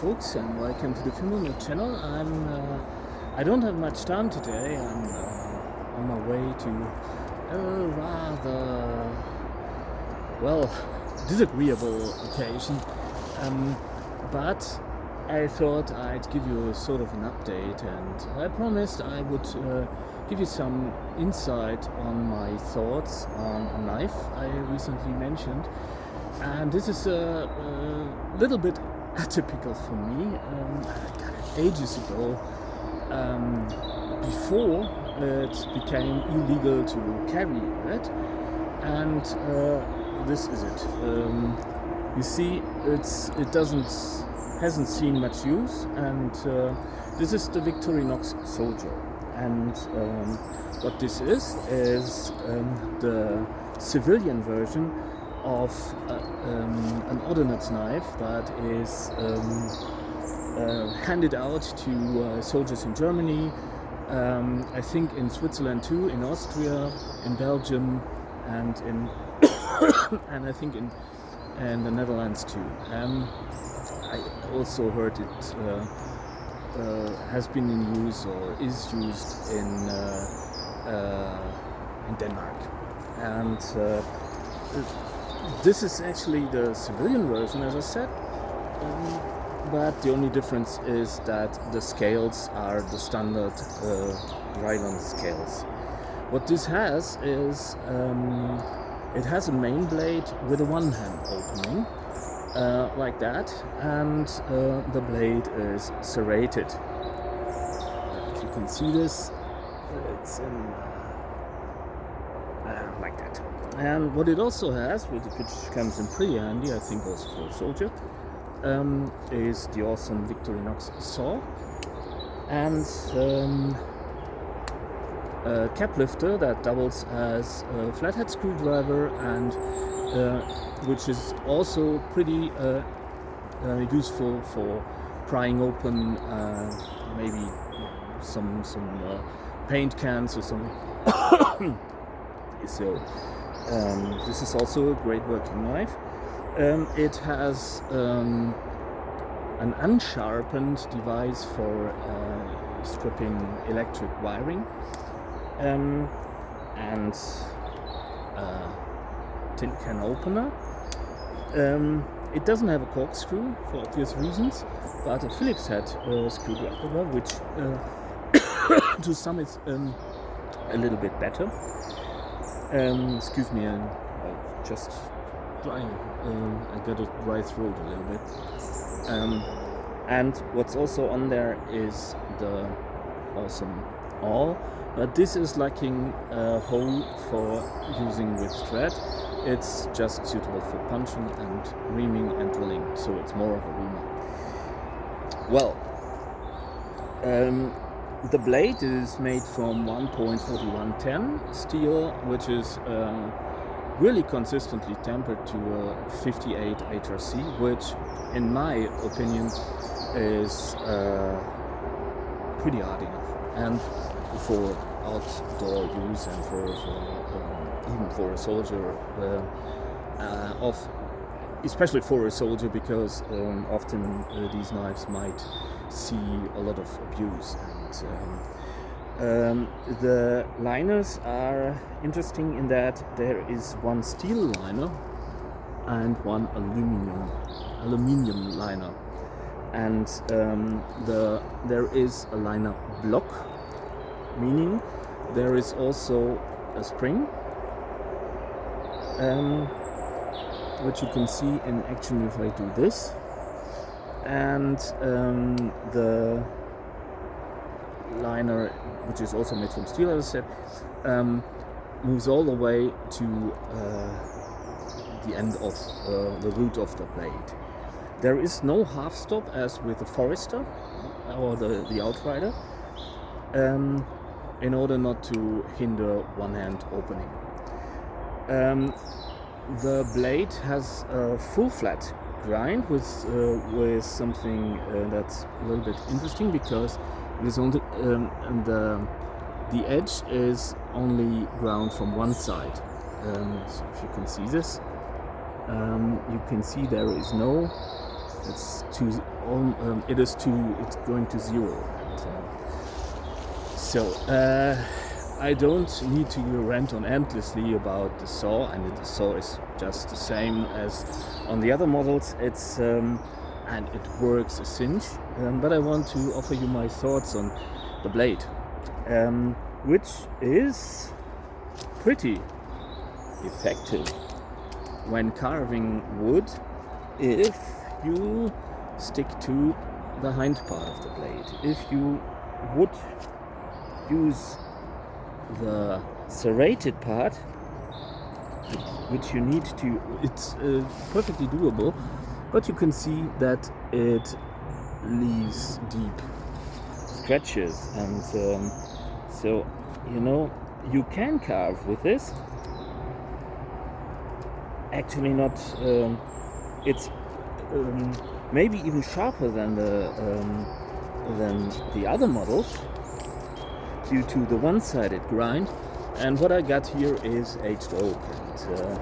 folks, and welcome to the Filmono channel. I don't have much time today. I'm on my way to a rather, disagreeable occasion. But I thought I'd give you sort of an update, and I promised I would give you some insight on my thoughts on a knife I recently mentioned. And this is a little bit atypical for me. I got it ages ago, before it became illegal to carry it, and this is it. You see, hasn't seen much use, and this is the Victorinox Soldier. And what this is the civilian version of an ordnance knife that is handed out to soldiers in Germany, I think in Switzerland too, in Austria, in Belgium, and in and I think in the Netherlands too. I also heard it has been in use or is used in Denmark, and this is actually the civilian version, as I said, but the only difference is that the scales are the standard Ryland scales. What this has is it has a main blade with a one-hand opening, like that, and the blade is serrated. If you can see this, it's in like that. And what it also has, which comes in pretty handy, I think also for a soldier, is the awesome Victorinox saw, and a cap lifter that doubles as a flathead screwdriver, and which is also pretty useful for prying open maybe some paint cans or something. So this is also a great working knife. It has an unsharpened device for stripping electric wiring, and tin can opener. It doesn't have a corkscrew for obvious reasons, but a Phillips head screwdriver, which to some is a little bit better. Excuse me, I'm just drying. I got a dry throat a little bit. And what's also on there is the awesome awl, but this is lacking a hole for using with thread. It's just suitable for punching and reaming and drilling, so it's more of a reamer. Well, the blade is made from 1.4110 steel, which is really consistently tempered to a 58 HRC, which in my opinion is pretty hard enough, and for outdoor use and for even for a soldier, especially for a soldier, because often these knives might see a lot of abuse. And the liners are interesting in that there is one steel liner and one aluminium liner, and there is a liner block, meaning there is also a spring, which you can see in action if I do this, and the liner, which is also made from steel, as I said, moves all the way to the end of the root of the blade. There is no half stop as with the Forester or the Outrider, in order not to hinder one-hand opening. The blade has a full flat grind with something that's a little bit interesting, because it is only the edge is only ground from one side. So if you can see this, you can see there is no It's going to 0. And, I don't need to rant on endlessly about the saw, and the saw is just the same as on the other models. It's and it works a cinch. But I want to offer you my thoughts on the blade, which is pretty effective when carving wood if you stick to the hind part of the blade. If you would use the serrated part, which you need to, it's perfectly doable, but you can see that it leaves deep scratches, and so you can carve with this. Actually not, it's maybe even sharper than the other models due to the one-sided grind. And what I got here is aged oak, and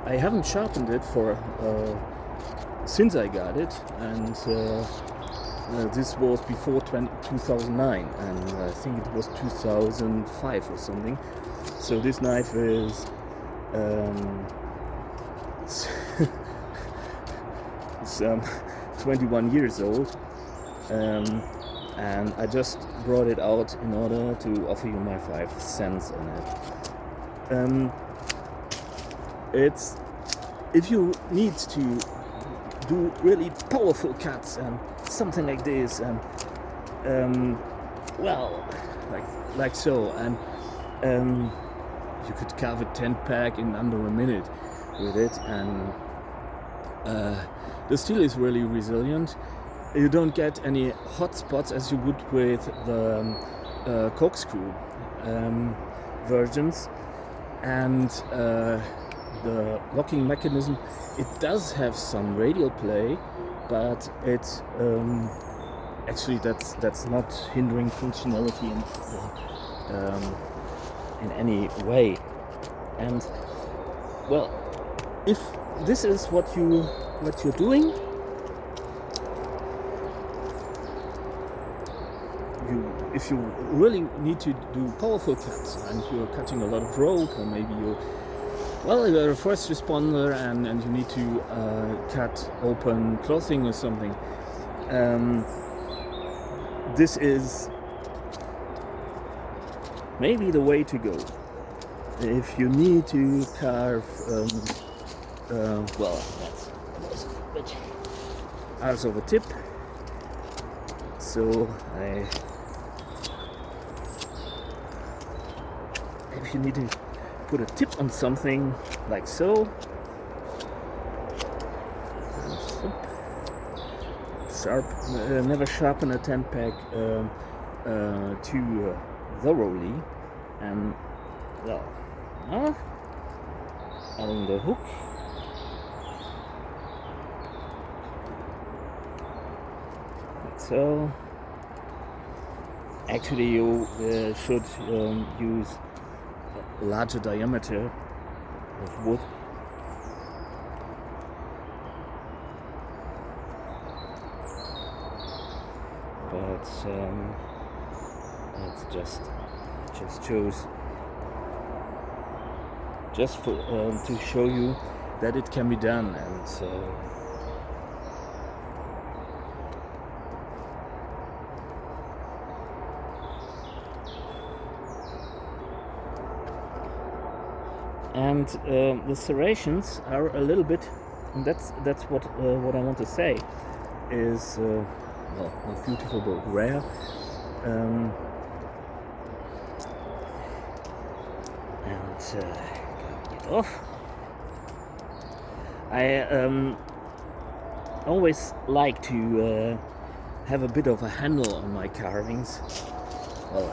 I haven't sharpened it for since I got it, and this was before 2009, and I think it was 2005 or something. So this knife is it's 21 years old, and I just brought it out in order to offer you my 5 cents on it. It's, if you need to do really powerful cuts and something like this, and well, like so, and you could carve a 10-pack in under a minute with it, and the steel is really resilient. You don't get any hot spots as you would with the corkscrew versions, and the locking mechanism, it does have some radial play, but it actually that's not hindering functionality in any way. And well, if this is what you're doing, if you really need to do powerful cuts and you're cutting a lot of rope, or maybe you're a first responder and you need to cut open clothing or something, this is maybe the way to go. If you need to carve, that's a bit out of a tip, so if you need to put a tip on something like so, never sharpen a 10-pack too thoroughly, and adding the hook, like so. Actually, you should use a larger diameter of wood. But it just shows, just for, to show you that it can be done, and the serrations are a little bit, and that's what I want to say is not beautiful but rare. Get off. I always like to have a bit of a handle on my carvings. Well,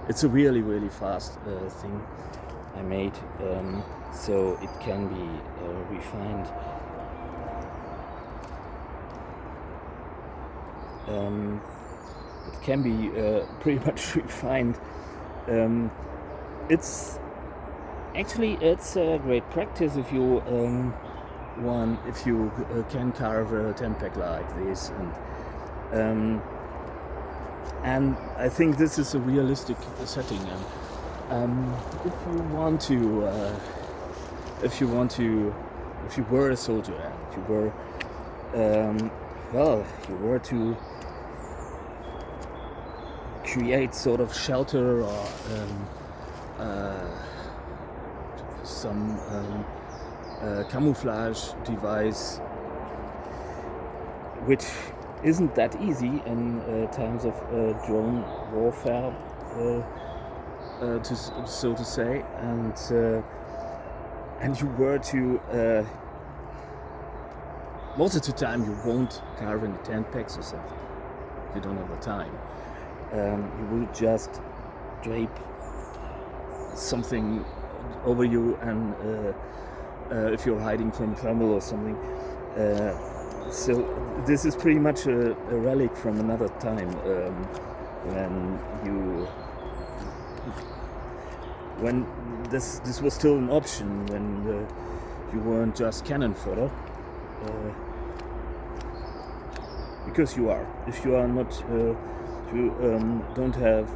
it's a really fast thing I made, so it can be refined. It can be pretty much refined. It's a great practice if you can carve a 10-pack like this, and I think this is a realistic setting. And if you were a soldier and you were to create sort of shelter or some camouflage device, which isn't that easy in times of drone warfare, so to say, and you were to most of the time you won't carve in the 10 packs or something. You don't have the time. You will just drape something over you, and if you're hiding from trouble or something. So this is pretty much a relic from another time, when this was still an option, when you weren't just cannon fodder. Because you are. If you are not, you don't have.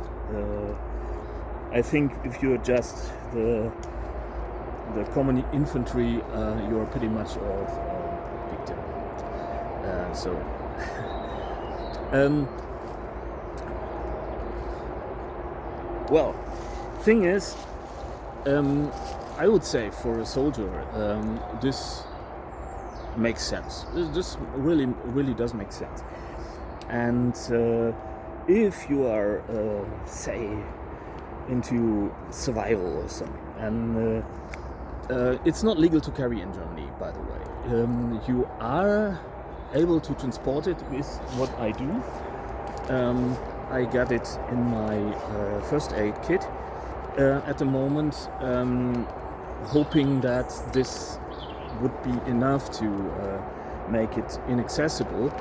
I think if you're just the common infantry, you are pretty much of victim. Well, thing is, I would say for a soldier, this makes sense. This really does make sense. And if you are, say, into survival or something, and it's not legal to carry in Germany, by the way. You are able to transport it with what I do. I got it in my first aid kit at the moment, hoping that this would be enough to make it inaccessible,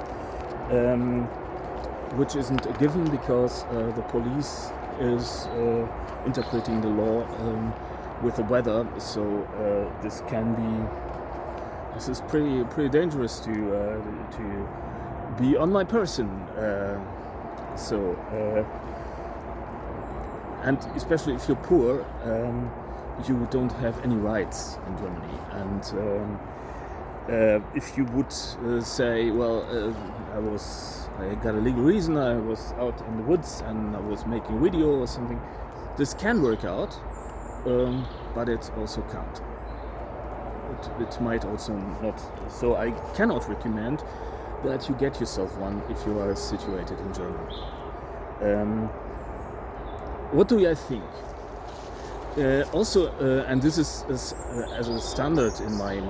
which isn't a given because the police is interpreting the law with the weather, so this is pretty dangerous to be on my person. And especially if you're poor, you don't have any rights in Germany. And if you would say, well, I got a legal reason, I was out in the woods and I was making a video or something, this can work out, but it also can't. It might also not. So I cannot recommend that you get yourself one if you are situated in Germany. What do I think? Also, and this is as a standard in my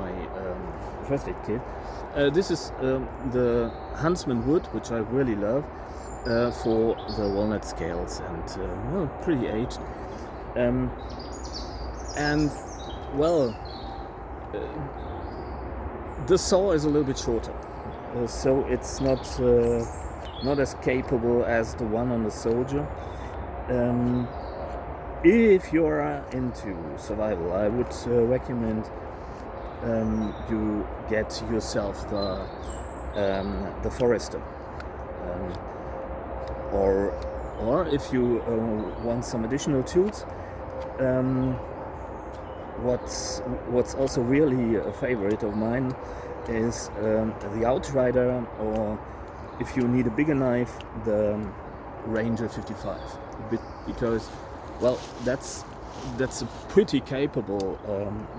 first aid kit, this is the Huntsman wood, which I really love, for the walnut scales, and pretty aged. And well, the saw is a little bit shorter, so it's not as capable as the one on the soldier. If you're into survival, I would recommend you get yourself the Forester, or if you want some additional tools. What's also really a favorite of mine is the Outrider, or if you need a bigger knife, the Ranger 55, because, well, that's a pretty capable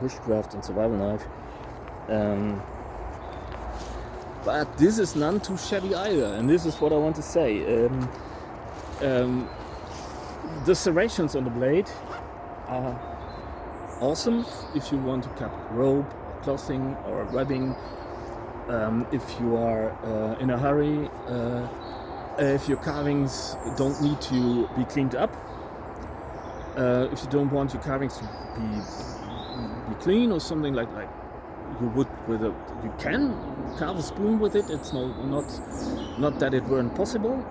bushcraft and survival knife, but this is none too shabby either, and this is what I want to say. The serrations on the blade are awesome if you want to cut rope, or clothing, or webbing. If you are in a hurry, if your carvings don't need to be cleaned up, if you don't want your carvings to be clean or something, like you would with you can carve a spoon with it. It's not that it weren't possible,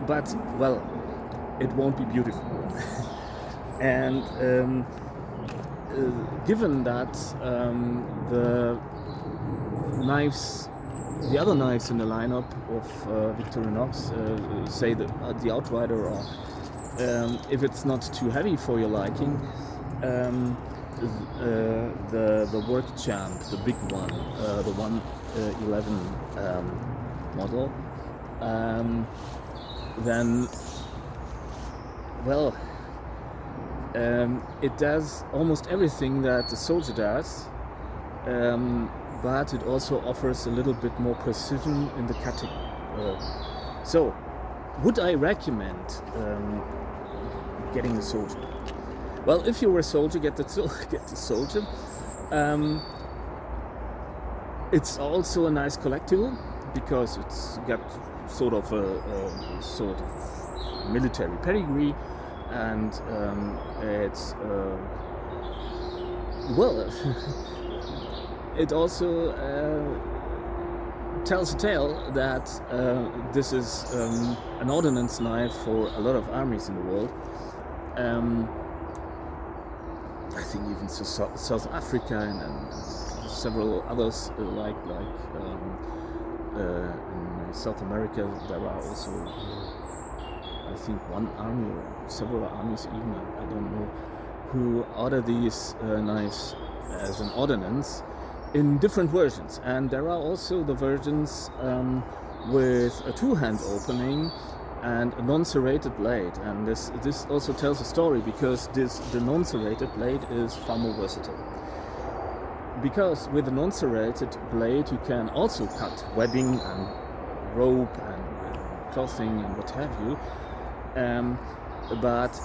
but well, it won't be beautiful. And given that the other knives in the lineup of Victorinox, say the Outrider, or if it's not too heavy for your liking, the Work Champ, the big one, the 111 model, then, well, it does almost everything that the Soldier does, but it also offers a little bit more precision in the cutting. So, would I recommend getting the Soldier? Well, if you were a soldier, get the Soldier. It's also a nice collectible because it's got sort of a sort of military pedigree, and it's well, it also tells a tale that this is an ordnance knife for a lot of armies in the world. I think even South Africa and several others like in South America there are also I think one army or several armies even, I don't know, who order these knives as an ordnance in different versions. And there are also the versions with a two-hand opening and a non-serrated blade, and this also tells a story because the non-serrated blade is far more versatile. Because with a non-serrated blade you can also cut webbing and rope and clothing and what have you, but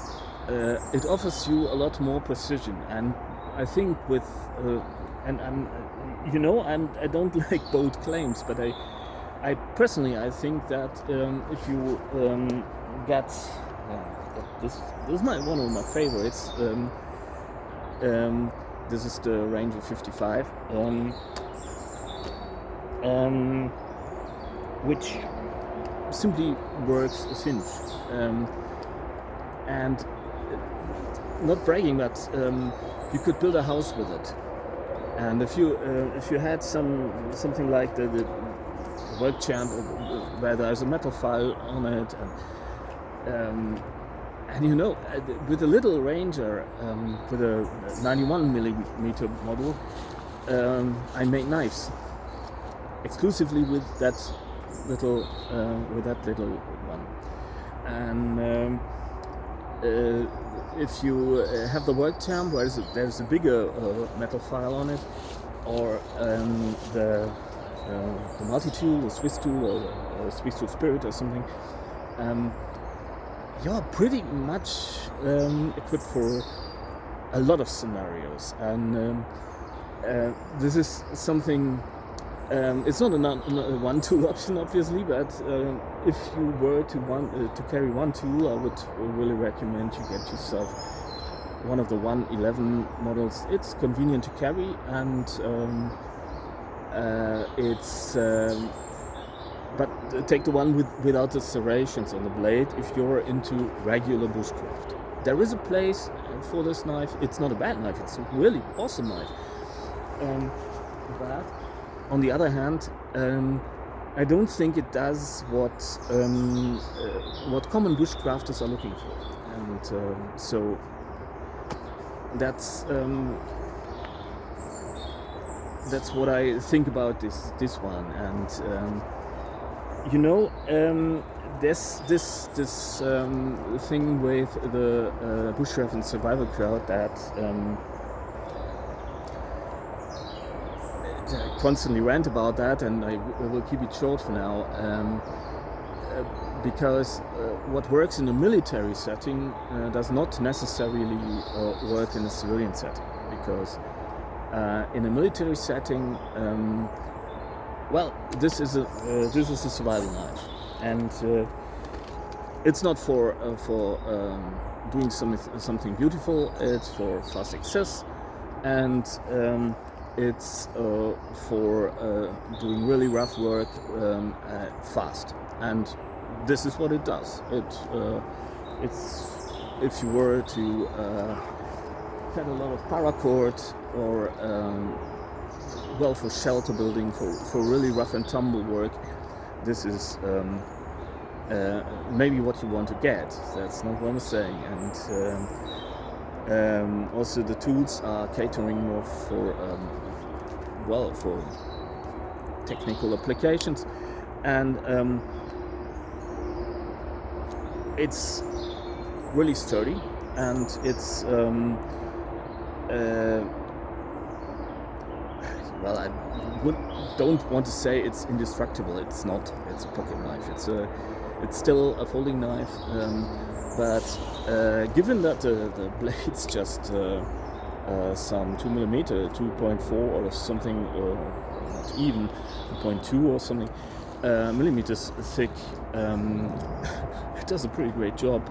it offers you a lot more precision. And I think with and I don't like bold claims, but I personally think that if you get this is one of my favorites. This is the Ranger 55, which simply works as hinge, and not bragging, but you could build a house with it. And if you had something like the Work Champ, where there's a metal file on it, and with a little Ranger, with a 91mm model, I made knives exclusively with that little one. And if you have the Work Champ, where there's a bigger metal file on it, or the multi-tool, the Swiss tool, or Swiss tool Spirit or something, you're pretty much equipped for a lot of scenarios. And this is something, it's not a one-tool option obviously, but if you were to carry one tool, I would really recommend you get yourself one of the 111 models. It's convenient to carry, and but take the one without the serrations on the blade if you're into regular bushcraft. There is a place for this knife. It's not a bad knife, it's a really awesome knife. But on the other hand, I don't think it does what common bushcrafters are looking for. And so that's what I think about this one. And there's this thing with the bushcraft and survival crowd that constantly rant about that, and I will keep it short for now, because what works in a military setting does not necessarily work in a civilian setting, because in a military setting, this is a survival knife, and it's not for doing something beautiful. It's for fast access, and it's for doing really rough work fast. And this is what it does. It's if you were to had a lot of paracord or for shelter building, for really rough and tumble work. This is maybe what you want to get. That's not what I'm saying. And also the tools are catering more for technical applications, and it's really sturdy, and it's I don't want to say it's indestructible. It's not. It's a pocket knife. It's still a folding knife, but given that the blade's just some 2mm, 2.4 or something, not even 2.2 or something millimeters thick, it does a pretty great job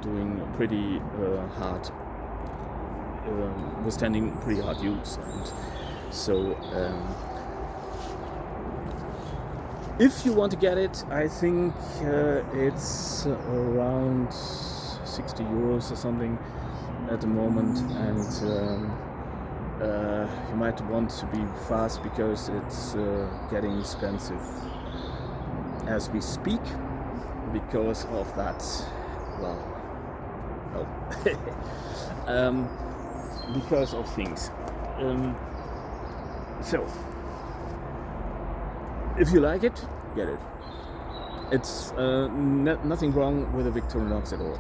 doing pretty hard, withstanding pretty hard use. And so if you want to get it, I think it's around 60 euros or something at the moment, and you might want to be fast because it's getting expensive as we speak because of that. Well, no. Because of things. So, if you like it, get it. It's nothing wrong with a Victorinox at all.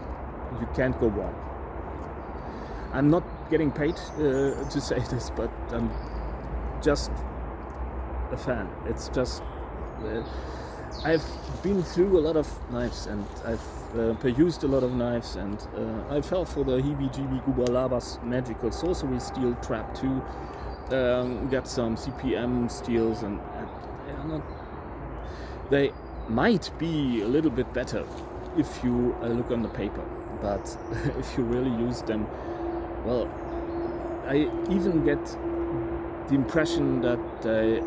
You can't go wrong. I'm not getting paid to say this, but I'm just a fan. It's just I've been through a lot of knives, and I've perused a lot of knives, and I fell for the heebie-jeebie Gubalabas magical sorcery steel trap too. Got some CPM steels, and they might be a little bit better if you look on the paper, but if you really use them, well, I even get the impression that they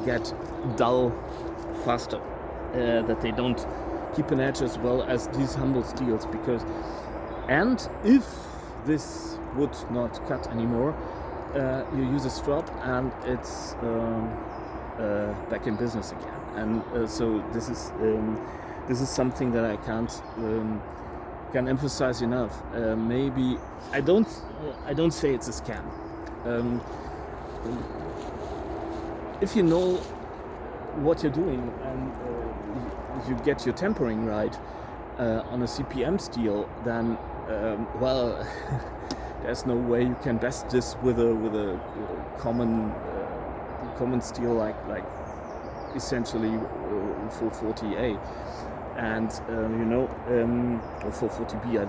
get dull faster, that they don't keep an edge as well as these humble steels, and if this would not cut anymore, you use a strap and it's back in business again. And so this is something that I can't emphasize enough. Maybe I don't say it's a scam. If you know what you're doing and you get your tempering right on a CPM steel, then there's no way you can best this with a common steel like essentially 440A and or 440B. I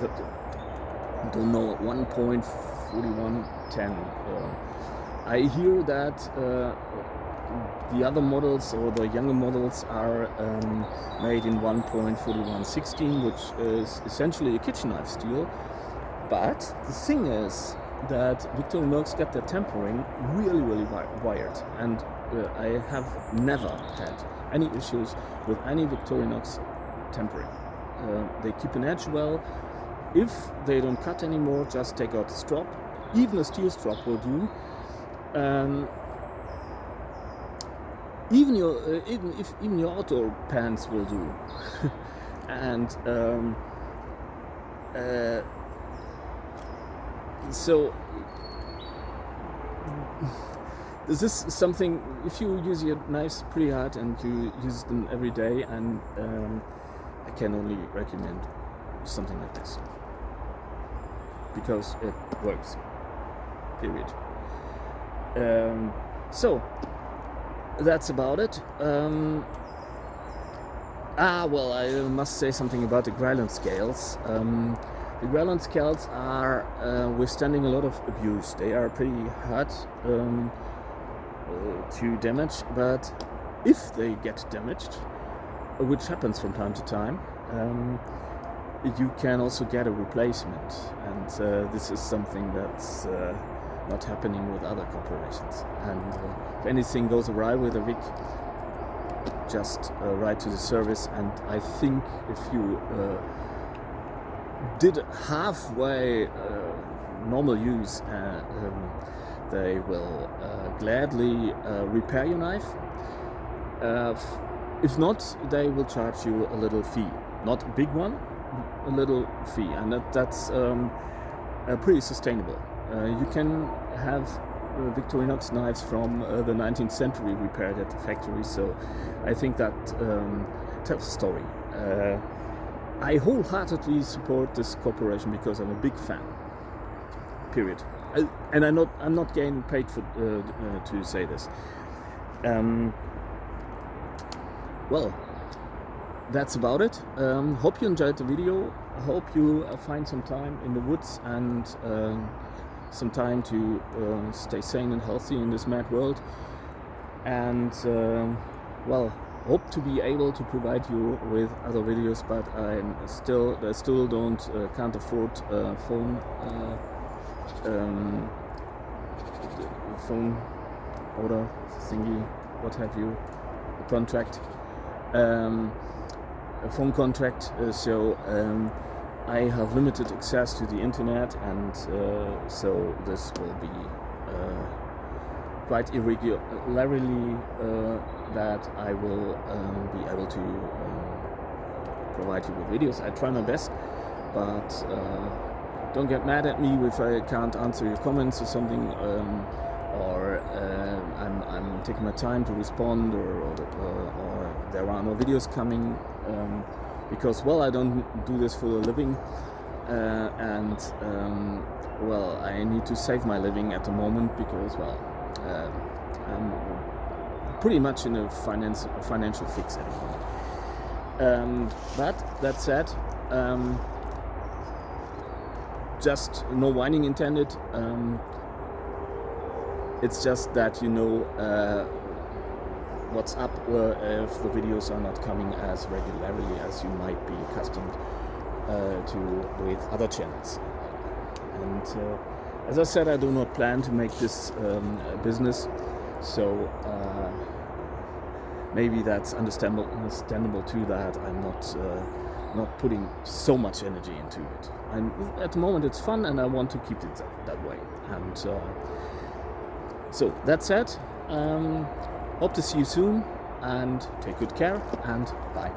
don't know, 1.4110. I hear that the other models or the younger models are made in 1.4116, which is essentially a kitchen knife steel. But the thing is that Victorinox got their tempering really, really wired, and I have never had any issues with any Victorinox tempering. They keep an edge well. If they don't cut anymore, just take out the strap. Even a steel strap will do. Even your outdoor pants will do. And so this is something, if you use your knives pretty hard and you use them every day, and I can only recommend something like this because it works, period. So that's about it. I must say something about the Gryland scales. The Gryland scales are withstanding a lot of abuse. They are pretty hard to damage, but if they get damaged, which happens from time to time, you can also get a replacement, and this is something that's not happening with other corporations. And if anything goes awry with a Vic, just write to the service, and I think if you did halfway normal use, they will gladly repair your knife. If not, they will charge you a little fee, not a big one, a little fee, and that's pretty sustainable. You can have Victorinox knives from the 19th century repaired at the factory, so I think that tells a story. I wholeheartedly support this cooperation because I'm a big fan. Period. And I'm not getting paid for to say this. Well, that's about it. Hope you enjoyed the video. I hope you find some time in the woods and some time to stay sane and healthy in this mad world. And well, hope to be able to provide you with other videos, but I still can't afford phone order thingy, what have you, a contract, a phone contract. So I have limited access to the internet, and so this will be quite irregularly that I will be able to provide you with videos. I try my best, but don't get mad at me if I can't answer your comments or something, or I'm taking my time to respond, or there are no videos coming, because, well, I don't do this for a living, and well, I need to save my living at the moment because, well, I'm pretty much in a financial fix at the moment. But that said, just no whining intended. It's just that you know what's up if the videos are not coming as regularly as you might be accustomed to with other channels. And as I said, I do not plan to make this business, so maybe that's understandable too, that I'm not putting so much energy into it. And at the moment it's fun, and I want to keep it that way. And so that said, hope to see you soon, and take good care, and bye.